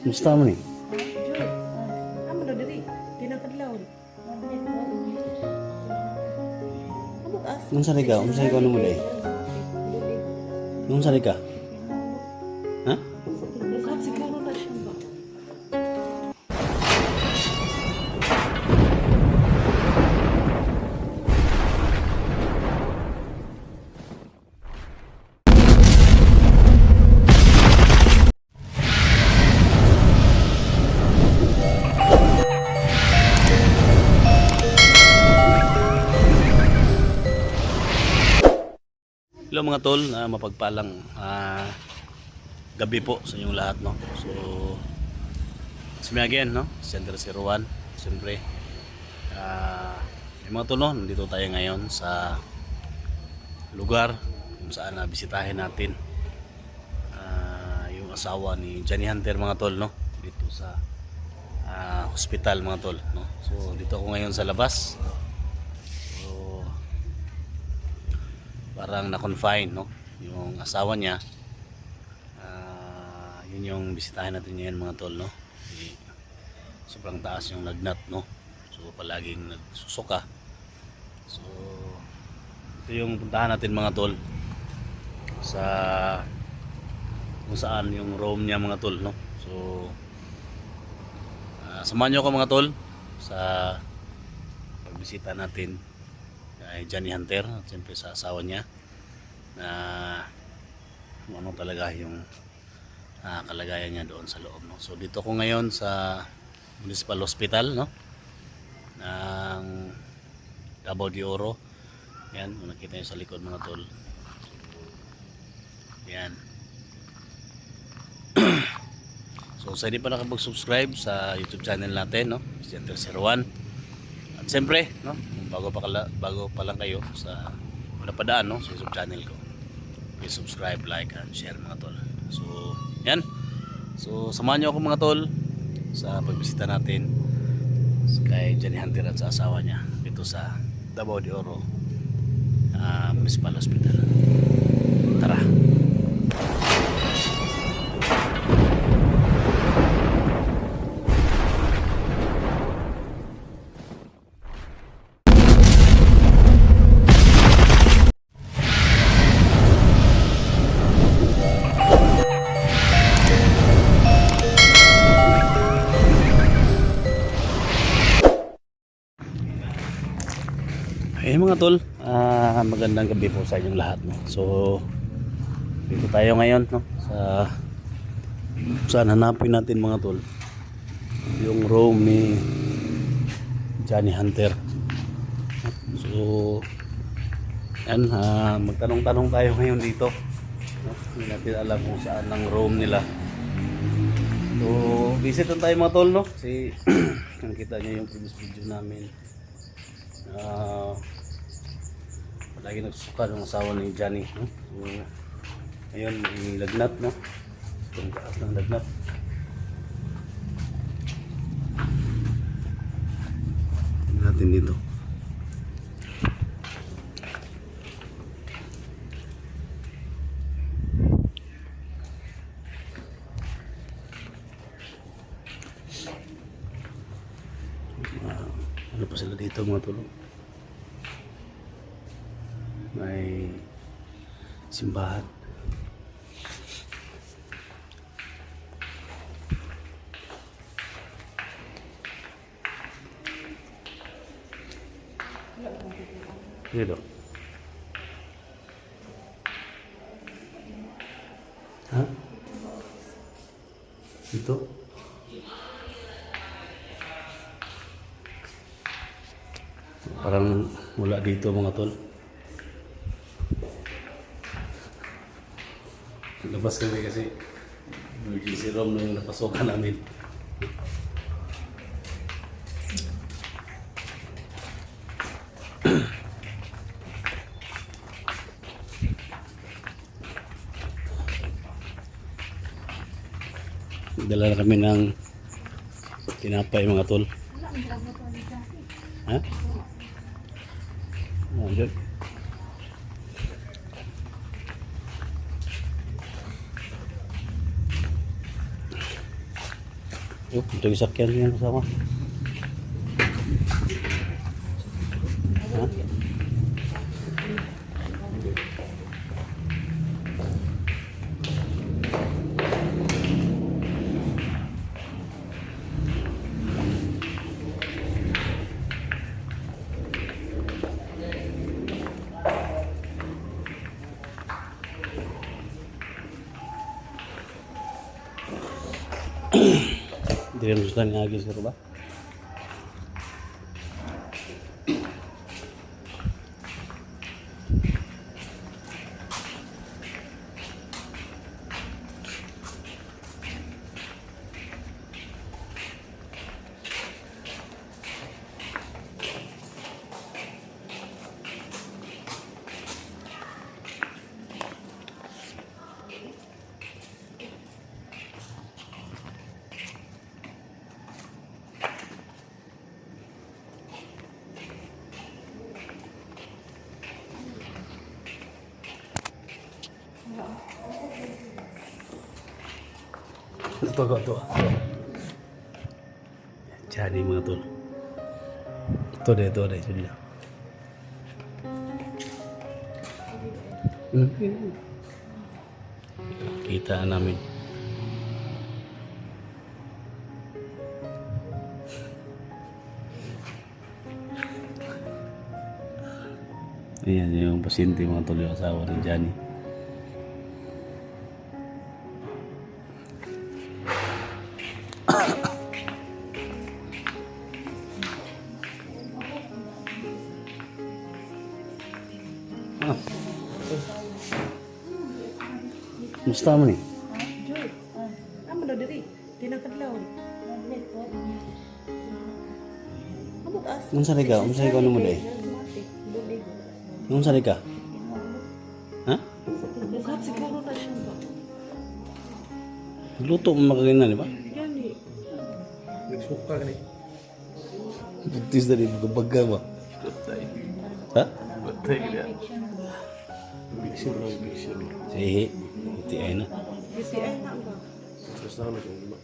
Musta mo ni? Jud. Amo na diri. Tinakadlaw. Amo taas. Nung saan ka? Nung saan ka ano mo day? Nung saan ka? Ha? Bukat siguro na siya ba? Hello mga tol, mapagpalang gabi po sa inyong lahat, no. So it's me again, no. Sender si Rowan. Siyempre mga tol, no, nandito tayo ngayon sa lugar kung saan bisitahin natin yung asawa ni Johnny Hunter, mga tol, no, dito sa hospital, mga tol, no. So dito ako ngayon sa labas. Parang na-confine, no, yung asawa niya. Yun yung bisitahin natin ngayon, mga tol, no. Sobrang taas yung lagnat, no. So palaging nagsusuka. So ito yung puntahan natin, mga tol, sa kung saan yung room niya, mga tol, no. So samahan nyo ako, mga tol, sa pagbisita natin kay Johnny Hunter at siyempre sa asawa niya, na ano talaga yung kalagayan niya doon sa loob, no. So dito ko ngayon sa Municipal Hospital, no, ng Davao de Oro. Yan, kung nakita nyo sa likod, mga tol. Yan. So sa hindi pa nakapag-subscribe sa YouTube channel natin, no, Sender si Rowan. At siyempre, no, bago pa lang kayo sa napadaan, no, sa YouTube channel ko, please subscribe, like, and share, mga tol. So yan. So samahan nyo ako, mga tol, sa pagbisita natin kay Johnny Hunter at sa asawa niya dito sa Davao de Oro Municipal Hospital. Tara. Mga tol, magandang gabi po sa inyong lahat, no? So dito tayo ngayon, no, sa saan hanapin natin, mga tol, yung room ni Johnny Hunter. So yan, magtanong-tanong tayo ngayon dito, no? Hindi natin alam kung saan ang room nila. So visit lang tayo, mga tol, no? Kasi nakita nyo yung previous video namin, lagi nagsusuka ng asawa ni Johnny, no? So ngayon may lagnat, no? Itong taas ng lagnat. Tingnan natin dito. Ano pa sila dito, mga tulong? May simbahan. Dito. Ha? Dito? Parang mula dito, mga tol. Labas kami kasi emergency room nung napasokan namin. Dala na kami ng tinapay, mga tol. Ha? Nandiyan. Yup, ito yung sakyan niya kasama. Ha? Hindi rin gusto nga agis ko ba? Ito ko ito. Jadi mga tol. Ito deh. Ito dia. Kita namin. Ayan yung pasyente mga tol, yung asawa ni Johnny. Musta mo ni? Joy. Amo daw diri. Tinakadlaw. Amot as. Unsa ni ka? Unsa ikaw mo day? Unsa ni ka? Ha? Bukat siguro na siya ba? Luto mo makagina di ba? Yani. Nagsuka ka ni. Butis dari baga ba? Batay. Ha? Batay ka niya. Biksyon lang, biksyon. Sihi. Iti ay na. Kasi ay na ba? Terus na siya diba?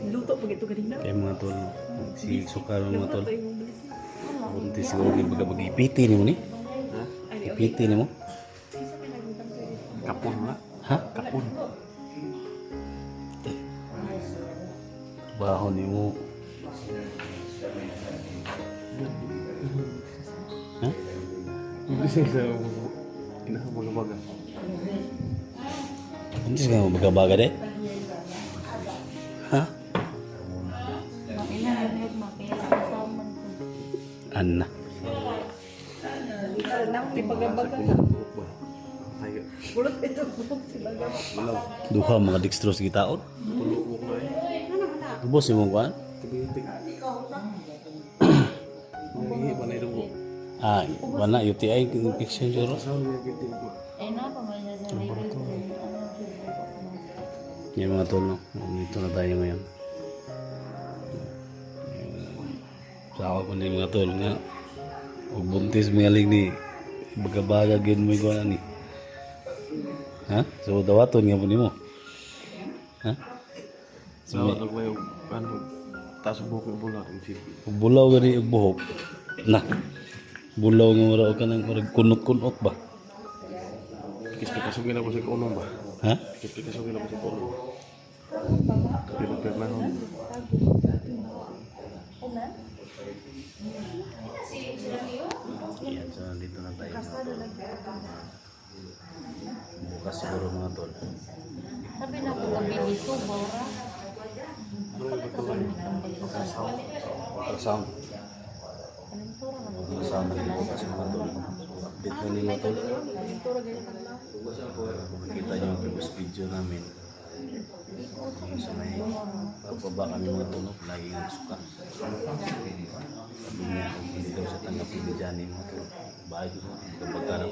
Luto pag ito ganina. Kaya mga tol, si Sukaro mga tol. Tayo mong bilis. Buntis siguro ni baga ipiti ni mo ni? Ha? Ipiti ni mo? Isa ka nagutang tayo. Kapon na. Ha? Kapon. Baho ni mo. Ha? Bisa sa kinahamaga-maga. Buntis ka mo baga-baga de? Ha? Anna. Nang tipagabaga. Buhok ba? Patay ka. Bulot ito buhok sila gama. Ilaw. Duha mga dextrose gitaon. Tulo buhok na eh. Ano na? Ubos mo kuan? Tibi-tibi. Mangihi pa na idugo. Ah, wala UTI infection siguro. Saan niya kita ko? Yung mga tol, no? Dito na tayo ngayon. Sa ako pa na yung mga tol nga. Huwag buntis mo yaling ni baga-baga gin mo yung ni. Ha? So, dawaton nga po ni mo. Ha? So, Sa wala ko yung ano, taas ang buhok yung bulat. Ug bulaw gani ug buhok. Na. Bulaw nga mura ka nang kunot-kunot ba? Kis-pikasugin ako sa kunong ba? Ha? Kis-pikasugin ako sa kunong. Pero na ako. Yan, so dito na tayo mga tol. Bukas siguro mga tol. Sabi na ko kami dito, Bora. Ultrasound. Ultrasound na bukas mga tol. So update na nila tol. Makikita nyo yung previous video namin. Yung sa may pagbaba kami mga tulog, lagi ng suka. Sabi niya, kung hindi daw siya tanggapin ni Johnny mga tulog. Bago mo, magkabagkaraw.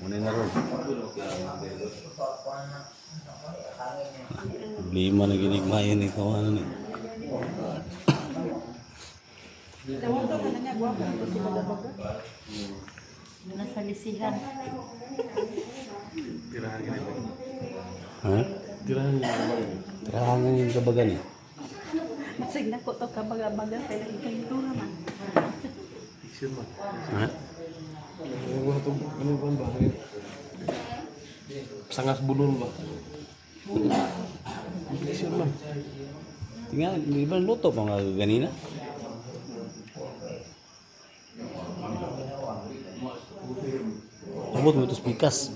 Muna na ron. Problema na ginigmayan ikaw ano ni. Tawag ka na niya, guwapo na to sila dabaga. Nasa lisihan. Ha? Tirahan yung kabagan eh. Masig na ko to kabaga-baga kaya ikay ito naman. Ha? Sangas bulol ba? Tingnan, ibang luto pa nga ganina. Abot mo ito pikas.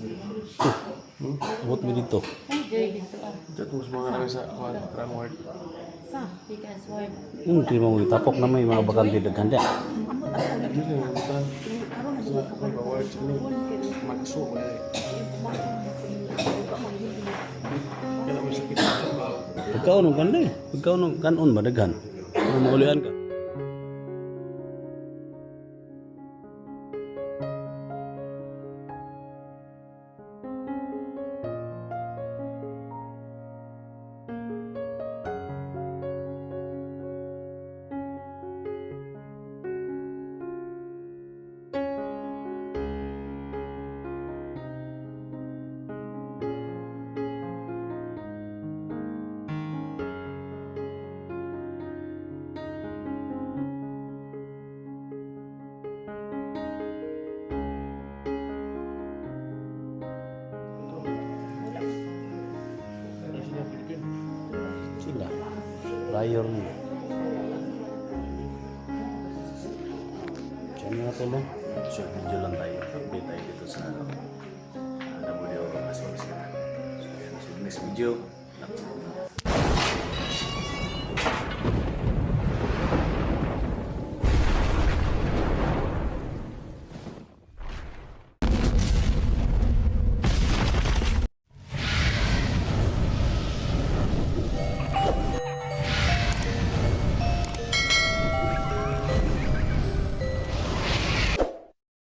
Abot mo dito. Ay, Joy, dito ah. Tapos mga namin sa Crown Ward. Sa, Because word. Hindi mo itapok na may mga bakante daghan dyan. amot ako na Hindi lang, ito. Aron na Sa mga ward, magso. Kaya may sakit. Pagkaon ng ganda eh. Pagkaon ng kanon ba daghan. Kung maulian ka. Sila. Prior mo. Diyan nga ito lang. Short video lang tayo. Update tayo dito sa WO Resource. So, yan. So, next video.